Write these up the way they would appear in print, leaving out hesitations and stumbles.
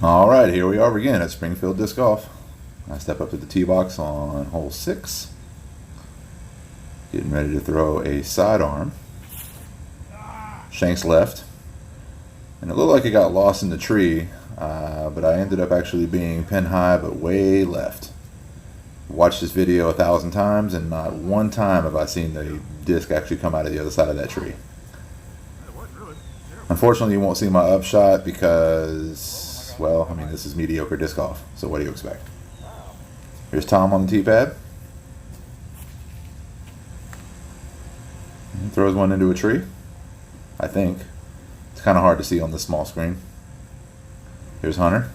All right, here we are again at Springfield Disc Golf. I step up to the tee box on hole 6. Getting ready to throw a sidearm. Shanks left. And it looked like it got lost in the tree, but I ended up actually being pin high, but way left. Watched this video 1,000 times, and not one time have I seen the disc actually come out of the other side of that tree. Unfortunately, you won't see my upshot because, well, I mean, this is mediocre disc golf, so what do you expect? Here's Tom on the tee pad. He throws one into a tree, I think. It's kind of hard to see on this small screen. Here's Hunter.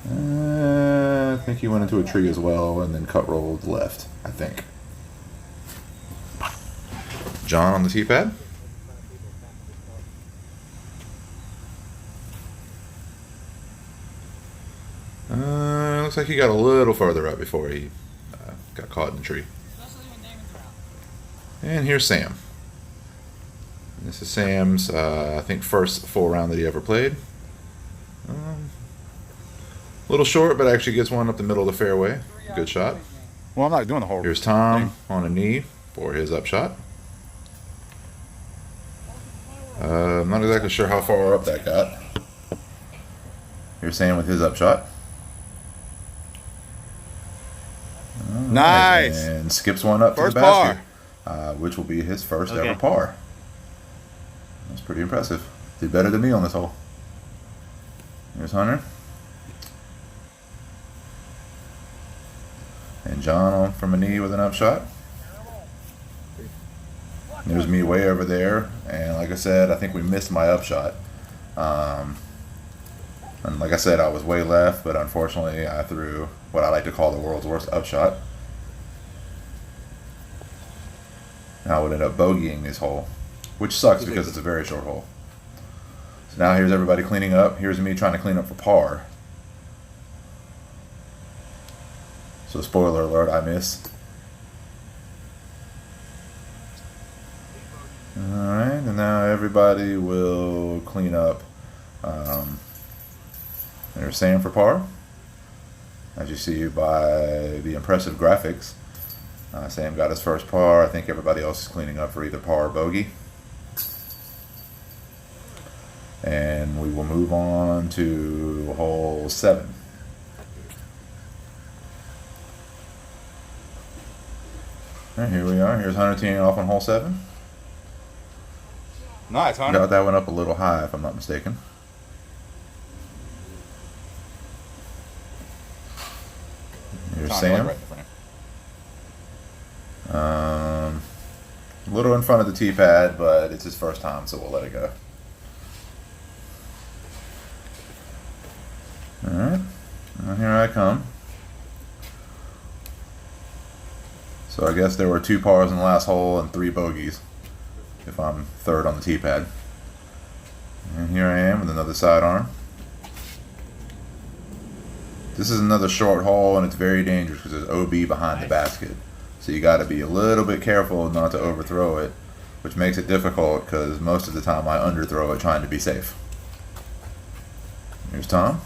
I think he went into a tree as well and then cut rolled left, I think. John on the tee pad. Looks like he got a little further up before he got caught in the tree. And here's Sam. This is Sam's, I think, first full round that he ever played. A little short, but actually gets one up the middle of the fairway. Good shot. Well, I'm not doing the whole Here's Tom on a knee for his upshot. I'm not exactly sure how far up that got. Here's Sam with his upshot. Nice. And skips one up First to the basket, which will be his first ever par. That's pretty impressive. Did better than me on this hole. Here's Hunter. And John on from a knee with an upshot. There's me way over there. And like I said, I think we missed my upshot. And like I said, I was way left, but unfortunately I threw what I like to call the world's worst upshot. And I would end up bogeying this hole, which sucks because it's a very short hole. So now here's everybody cleaning up. Here's me trying to clean up for par. So spoiler alert, I missed. Alright, and now everybody will clean up. There's Sam for par. As you see by the impressive graphics, Sam got his first par. I think everybody else is cleaning up for either par or bogey. And we will move on to hole 7. Alright, here we are. Here's Hunter teeing off on hole 7. Nice, Hunter. Got that one up a little high, if I'm not mistaken. Here's Sam. A little in front of the tee pad, but it's his first time, so we'll let it go. Alright, and here I come. So I guess there were 2 pars in the last hole and 3 bogeys, if I'm third on the tee pad. And here I am with another sidearm. This is another short hole, and it's very dangerous because there's OB behind the basket. So you got to be a little bit careful not to overthrow it, which makes it difficult because most of the time I underthrow it trying to be safe. Here's Tom.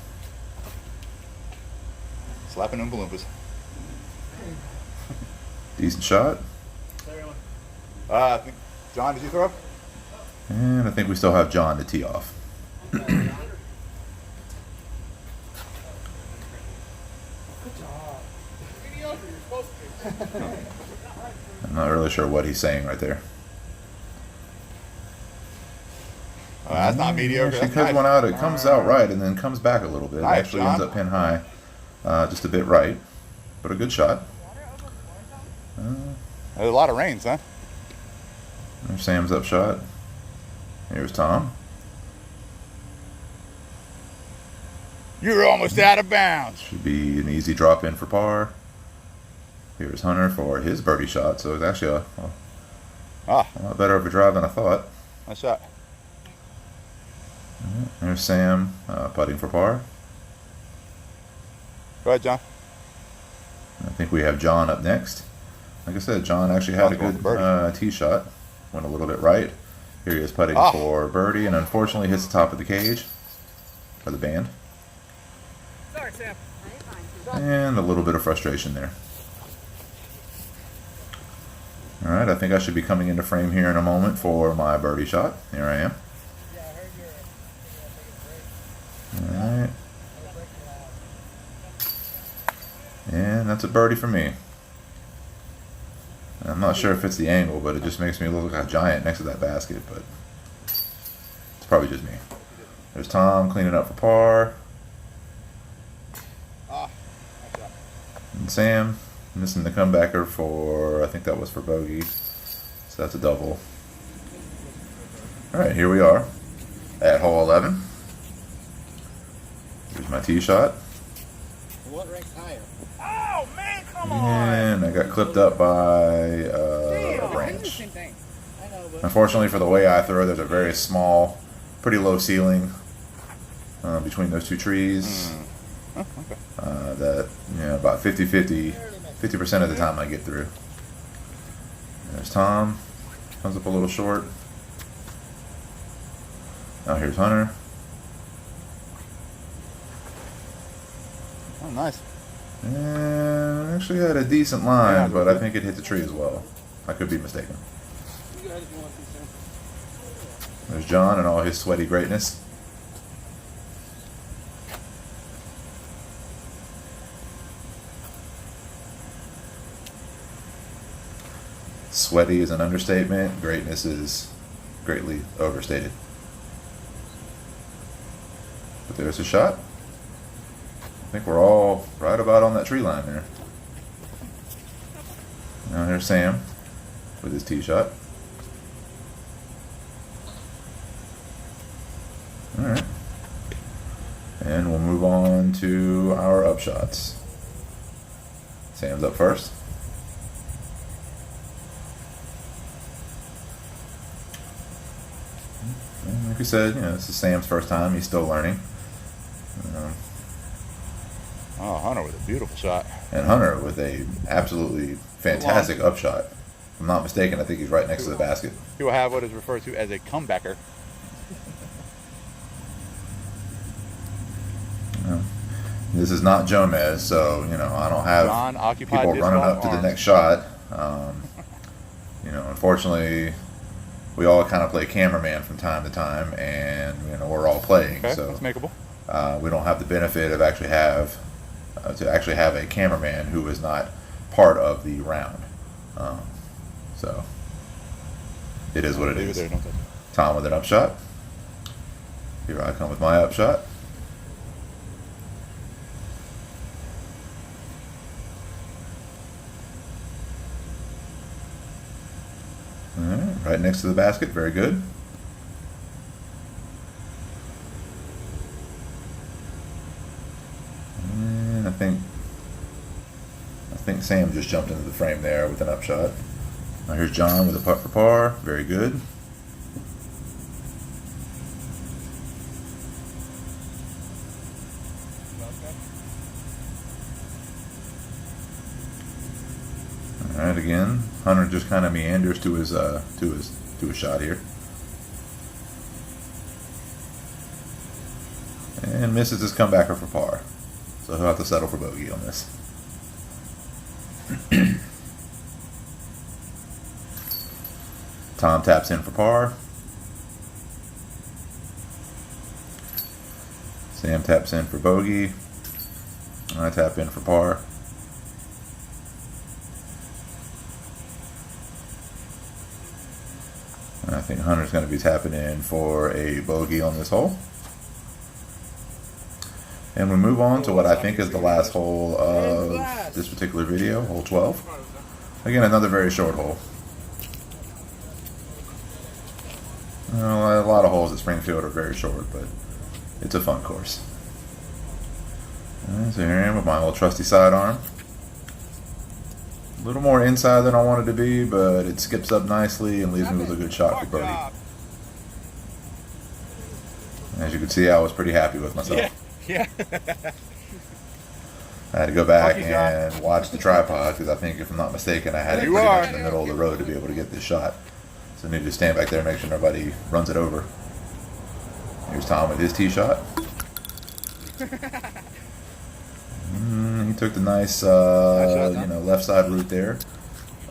Slapping them balloons. Decent shot. I think, John, did you throw? And I think we still have John to tee off. I'm not really sure what he's saying right there. That's not mediocre. She cuts one out. It comes out right and then comes back a little bit. It Nice, actually John. ends up pin high, just a bit right, but a good shot. There's a lot of rains, huh? There's Sam's upshot. Here's Tom. You're almost out of bounds. Should be an easy drop in for par. Here's Hunter for his birdie shot. So it's actually a lot better of a drive than I thought. Nice shot. There's Sam putting for par. Go ahead, John. I think we have John up next. Like I said, John actually had a good tee shot. Went a little bit right. Here he is putting for birdie, and unfortunately hits the top of the cage. or the band. Sorry, Sam. And a little bit of frustration there. Alright, I think I should be coming into frame here in a moment for my birdie shot. Here I am. Alright. And that's a birdie for me. I'm not sure if it's the angle, but it just makes me look like a giant next to that basket, but it's probably just me. There's Tom cleaning up for par. And Sam missing the comebacker for, I think that was for bogey. So that's a double. Alright, here we are at hole 11. Here's my tee shot. What ranks higher? Oh, man, come on! And I got clipped up by a branch. Unfortunately for the way I throw, there's a very small, pretty low ceiling between those two trees. That, you know, about 50% of the time I get through. There's Tom. Comes up a little short. Now here's Hunter. Oh, nice. And actually had a decent line, but I think it hit the tree as well. I could be mistaken. There's John and all his sweaty greatness. Sweaty is an understatement. Greatness is greatly overstated. But there's a shot. I think we're all right about on that tree line there. Now here's Sam with his tee shot. Alright. And we'll move on to our upshots. Sam's up first. And like we said, you know, this is Sam's first time. He's still learning. Oh, Hunter with a beautiful shot. And Hunter with a absolutely fantastic upshot. If I'm not mistaken, I think he's right next to the basket. He will have what is referred to as a comebacker. This is not Jomez, so you know I don't have people running up to the next shot. You know, unfortunately, we all kind of play cameraman from time to time, and you know we're all playing, Okay, so that's makeable. We don't have the benefit of actually have a cameraman who is not part of the round. So it is what it is. Tom with an upshot. Here I come with my upshot. Alright, right next to the basket, very good. And I think Sam just jumped into the frame there with an upshot. Now here's John with a putt for par, very good. Alright, again, Hunter just kind of meanders to his shot here. And misses his comebacker for par. So he'll have to settle for bogey on this. Tom taps in for par. Sam taps in for bogey. I tap in for par. And I think Hunter's going to be tapping in for a bogey on this hole. And we move on to what I think is the last hole of this particular video, hole 12. Again, another very short hole. A lot of holes at Springfield are very short, but it's a fun course. Alright, so here I am with my old trusty sidearm. A little more inside than I wanted to be, but it skips up nicely and leaves me with a good shot for birdie. As you can see, I was pretty happy with myself. Yeah. I had to go back and watch the tripod because I think, if I'm not mistaken, I had it pretty much in the middle of the road to be able to get this shot. So I need to stand back there and make sure nobody runs it over. Here's Tom with his tee shot. He took the nice, shot, huh? left side route there,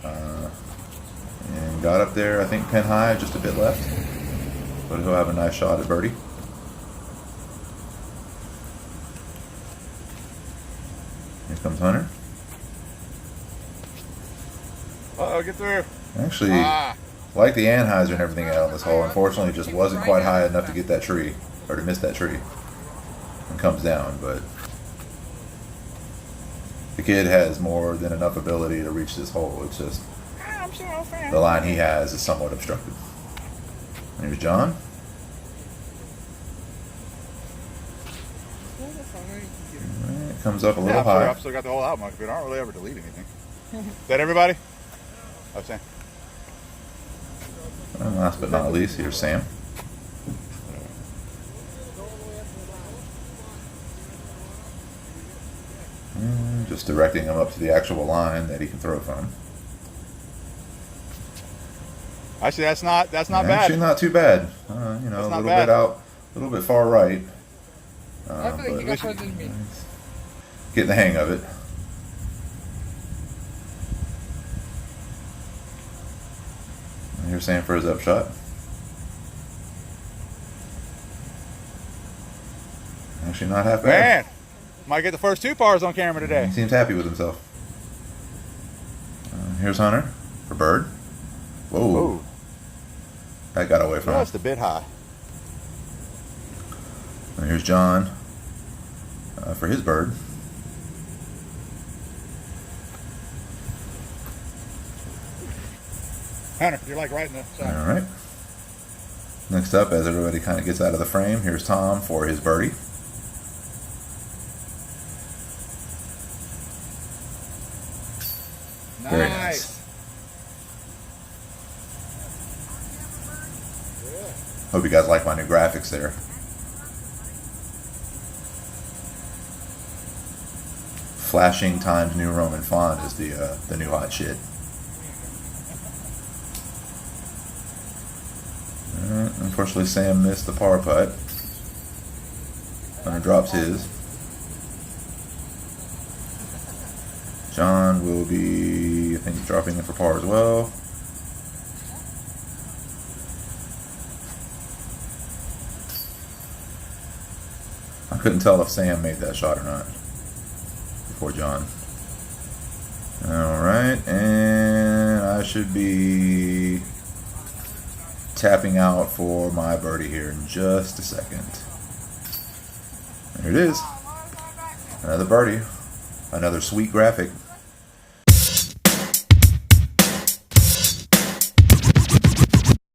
and got up there. I think pin high, just a bit left, but he'll have a nice shot at birdie. Here comes Hunter. Uh-oh, get through. Actually, like the anhyzer and everything out on this hole, unfortunately, it just wasn't quite high enough to get that tree, or to miss that tree, and comes down. But the kid has more than enough ability to reach this hole. It's just the line he has is somewhat obstructed. Here's John. It comes up a little high. I've still got the whole album on my computer. I don't really ever delete anything. Is that everybody? I'm saying. And last but not least, here's Sam. And just directing him up to the actual line that he can throw from. Actually, that's not bad. Actually, not too bad. A little bit out, a little bit far right. I feel like you got further than me. Getting the hang of it. And here's Sam for his up shot. Actually, not half bad. Man, might get the first 2 pars on camera today. He seems happy with himself. Here's Hunter for bird. Whoa. Ooh. That got away from him. Just a bit high. And here's John for his bird. Hunter, you're like right in the side. All right. Next up, as everybody kind of gets out of the frame, here's Tom for his birdie. Very nice. Hope you guys like my new graphics there. Flashing times New Roman font is the new hot shit. Unfortunately, Sam missed the par putt. Hunter drops his. John will be, I think, dropping in for par as well. I couldn't tell if Sam made that shot or not before John. Alright, and I should be tapping out for my birdie here in just a second. There it is. Another birdie. Another sweet graphic.